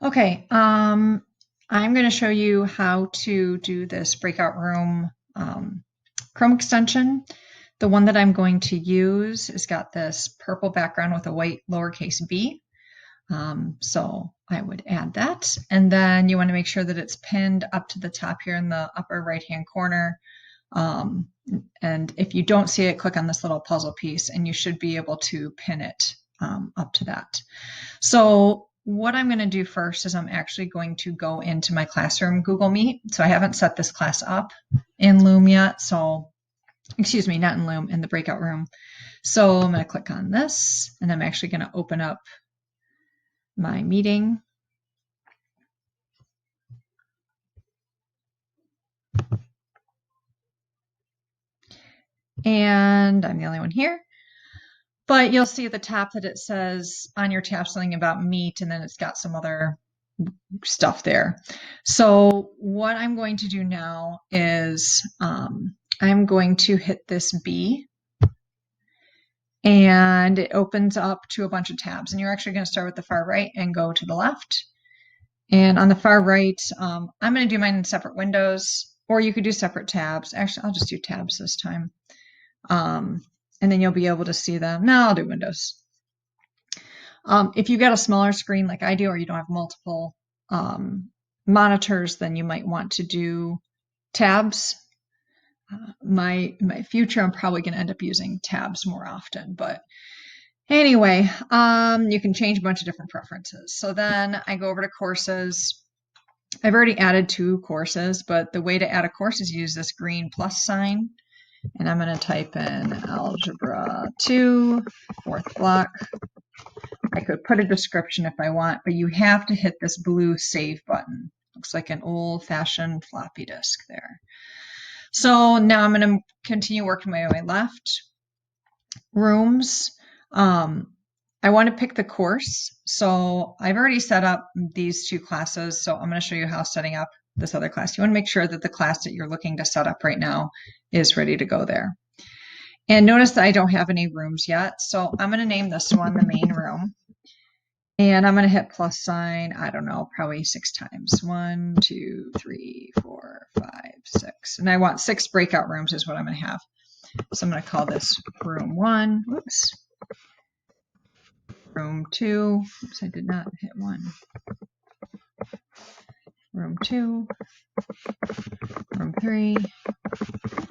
Okay, I'm going to show you how to do this breakout room Chrome extension. The one that I'm going to use has got this purple background with a white lowercase b. So I would add that. And then you want to make sure that it's pinned up to the top here in the upper right-hand corner. And if you don't see it, click on this little puzzle piece and you should be able to pin it up to that. So what I'm going to do first is I'm actually going to go into my classroom Google Meet. So I haven't set this class up in Loom yet. So, excuse me, not in Loom, in the breakout room. So I'm going to click on this and I'm actually going to open up my meeting. And I'm the only one here. But you'll see at the top that it says on your tab something about Meet, and then it's got some other stuff there. So what I'm going to do now is I'm going to hit this B, and it opens up to a bunch of tabs. And you're actually going to start with the far right and go to the left. And on the far right, I'm going to do mine in separate windows, or you could do separate tabs. Actually, I'll just do tabs this time. And then you'll be able to see them. No, I'll do windows. If you've got a smaller screen like I do, or you don't have multiple monitors, then you might want to do tabs. My future, I'm probably going to end up using tabs more often, but anyway, you can change a bunch of different preferences. So then I go over to courses. I've already added 2 courses, but the way to add a course is use this green plus sign. And I'm going to type in Algebra 2, 4th block. I could put a description if I want, but you have to hit this blue save button. Looks like an old-fashioned floppy disk there. So now I'm going to continue working my way left. Rooms. I want to pick the course. So I've already set up these 2 classes, so I'm going to show you how setting up this other class. You want to make sure that the class that you're looking to set up right now is ready to go there. And notice that I don't have any rooms yet, so I'm going to name this one the main room. And I'm going to hit plus sign, I don't know, probably 6 times. 1, 2, 3, 4, 5, 6. And I want 6 breakout rooms is what I'm going to have. So I'm going to call this room 1. Whoops. Room 2. Oops, I did not hit 1. Room 2. Room 3.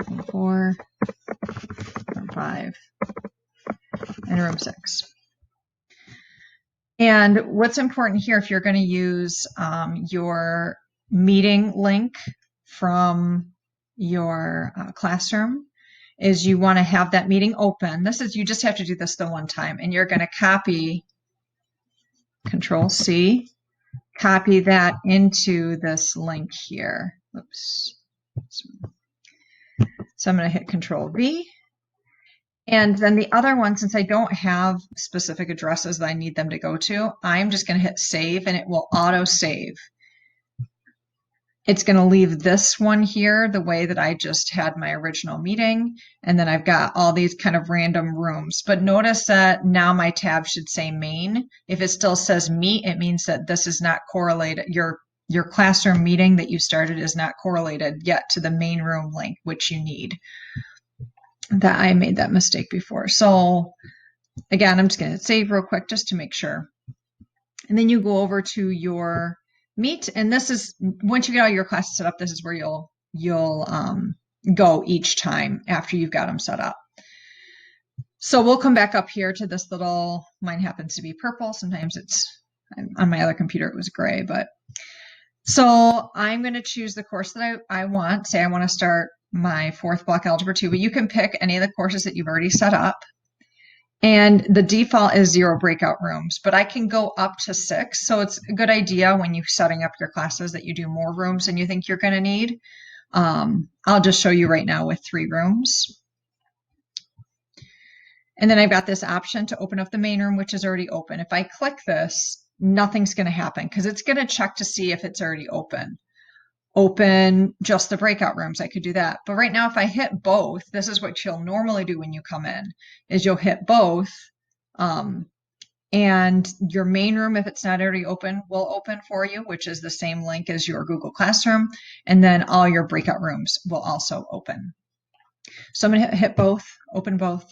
Room 4. Room 5. And room 6. And what's important here, if you're going to use your meeting link from your classroom, is you want to have that meeting open. You just have to do this the one time, and you're going to copy, Control C, copy that into this link here. Oops. So I'm going to hit Control V. And then the other one, since I don't have specific addresses that I need them to go to, I'm just going to hit save and it will auto save. It's going to leave this one here the way that I just had my original meeting. And then I've got all these kind of random rooms. But notice that now my tab should say main. If it still says meet, it means that this is not correlated. Your classroom meeting that you started is not correlated yet to the main room link, which you need. That I made that mistake before. So again, I'm just going to save real quick just to make sure. And then you go over to your Meet, and this is, once you get all your classes set up, this is where you'll go each time after you've got them set up. So we'll come back up here to this little, mine happens to be purple. Sometimes on my other computer it was gray, but so I'm going to choose the course that I want. Say I want to start my 4th block Algebra 2, but you can pick any of the courses that you've already set up. And the default is 0 breakout rooms, but I can go up to 6. So it's a good idea when you're setting up your classes that you do more rooms than you think you're going to need. I'll just show you right now with 3 rooms. And then I've got this option to open up the main room, which is already open. If I click this, nothing's going to happen because it's going to check to see if it's already open. Open just the breakout rooms, I could do that. But right now, if I hit both, this is what you'll normally do when you come in, is you'll hit both. And your main room, if it's not already open, will open for you, which is the same link as your Google Classroom. And then all your breakout rooms will also open. So I'm going to hit both, open both.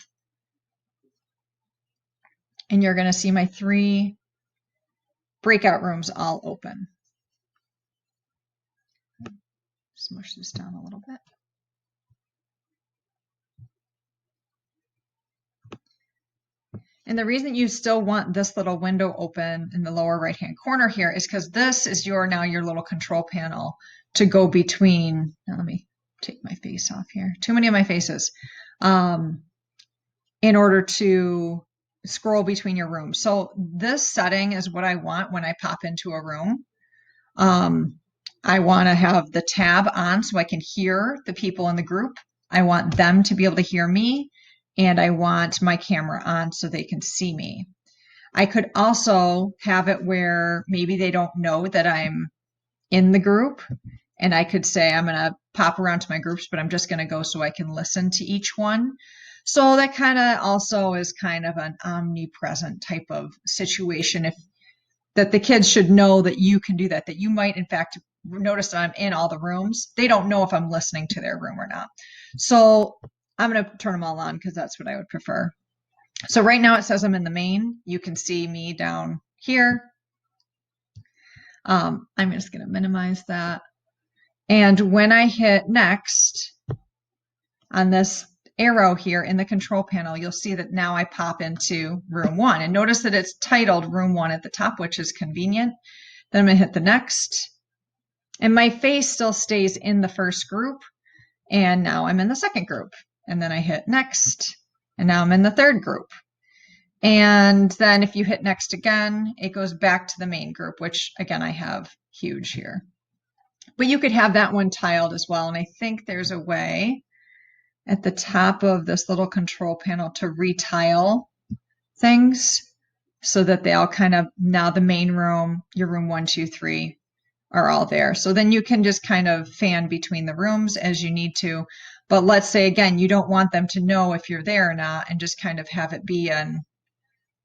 And you're going to see my 3 breakout rooms all open. Smush this down a little bit. And the reason you still want this little window open in the lower right-hand corner here is because this is now your little control panel to go between. Now let me take my face off here. Too many of my faces. In order to scroll between your rooms. So this setting is what I want when I pop into a room. I want to have the tab on so I can hear the people in the group. I want them to be able to hear me. And I want my camera on so they can see me. I could also have it where maybe they don't know that I'm in the group, and I could say I'm going to pop around to my groups, but I'm just going to go so I can listen to each one. So that kind of also is kind of an omnipresent type of situation, that the kids should know that you can do that, that you might in fact notice that I'm in all the rooms. They don't know if I'm listening to their room or not. So I'm going to turn them all on because that's what I would prefer. So right now it says I'm in the main. You can see me down here. I'm just going to minimize that. And when I hit next on this arrow here in the control panel, you'll see that now I pop into room 1. And notice that it's titled room 1 at the top, which is convenient. Then I'm going to hit the next. And my face still stays in the first group. And now I'm in the second group. And then I hit next. And now I'm in the third group. And then if you hit next again, it goes back to the main group, which again, I have huge here. But you could have that one tiled as well. And I think there's a way at the top of this little control panel to retile things so that they all kind of, now the main room, your room 1, 2, 3 are all there. So then you can just kind of fan between the rooms as you need to. But let's say, again, you don't want them to know if you're there or not, and just kind of have it be an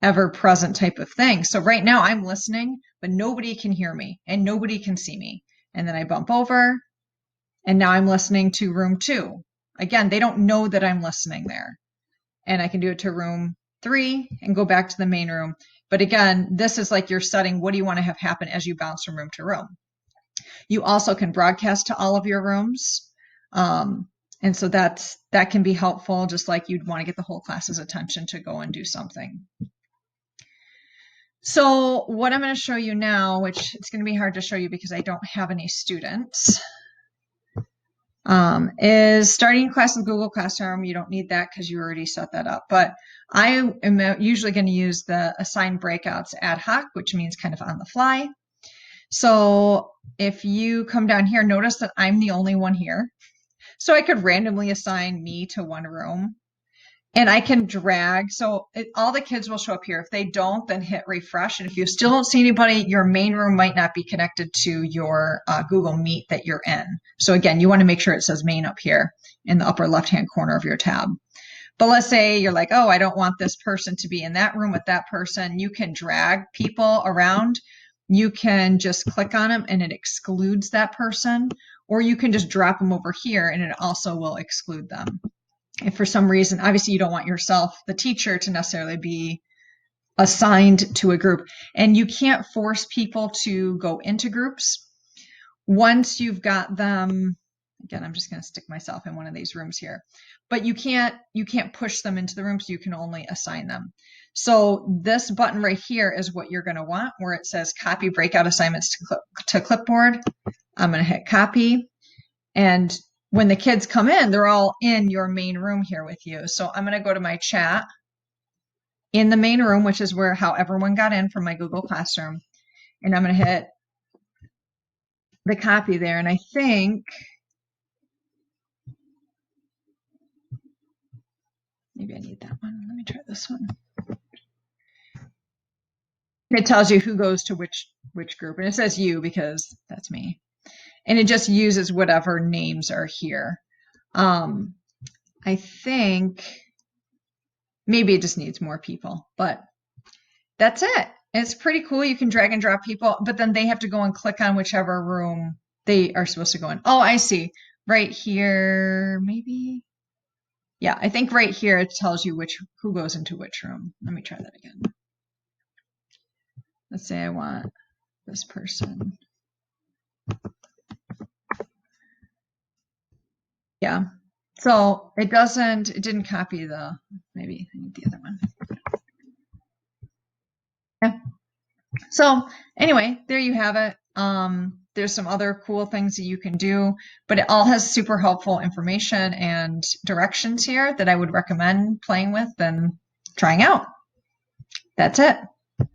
ever-present type of thing. So right now I'm listening, but nobody can hear me and nobody can see me. And then I bump over, and now I'm listening to room 2. Again, they don't know that I'm listening there. And I can do it to room 3 and go back to the main room. But again, this is like you're setting what do you want to have happen as you bounce from room to room. You also can broadcast to all of your rooms. And so that can be helpful, just like you'd want to get the whole class's attention to go and do something. So what I'm going to show you now, which it's going to be hard to show you because I don't have any students, is starting class with Google Classroom. You don't need that because you already set that up. But I am usually going to use the assign breakouts ad hoc, which means kind of on the fly. So if you come down here, notice that I'm the only one here. So I could randomly assign me to one room. And I can drag, so all the kids will show up here. If they don't, then hit refresh. And if you still don't see anybody, your main room might not be connected to your Google Meet that you're in. So again, you want to make sure it says main up here in the upper left-hand corner of your tab. But let's say you're like, oh, I don't want this person to be in that room with that person. You can drag people around. You can just click on them and it excludes that person. Or you can just drop them over here and it also will exclude them. If for some reason, obviously you don't want yourself, the teacher, to necessarily be assigned to a group. And you can't force people to go into groups. Once you've got them, again, I'm just going to stick myself in one of these rooms here, but you can't push them into the rooms. You can only assign them. So this button right here is what you're going to want, where it says copy breakout assignments to clipboard. I'm going to hit copy. And when the kids come in, they're all in your main room here with you. So I'm going to go to my chat in the main room, which is how everyone got in from my Google Classroom. And I'm going to hit the copy there. And I think maybe I need that one. Let me try this one. It tells you who goes to which group. And it says you because that's me. And it just uses whatever names are here. I think maybe it just needs more people, but That's it. It's pretty cool. You can drag and drop people, but then they have to go and click on whichever room they are supposed to go in. Oh, I see. Right here, maybe. Yeah, I think right here it tells you who goes into which room. Let me try that again. Let's say I want this person. Yeah. So it didn't copy maybe I need the other one. Yeah. So anyway, there you have it. There's some other cool things that you can do, but it all has super helpful information and directions here that I would recommend playing with and trying out. That's it.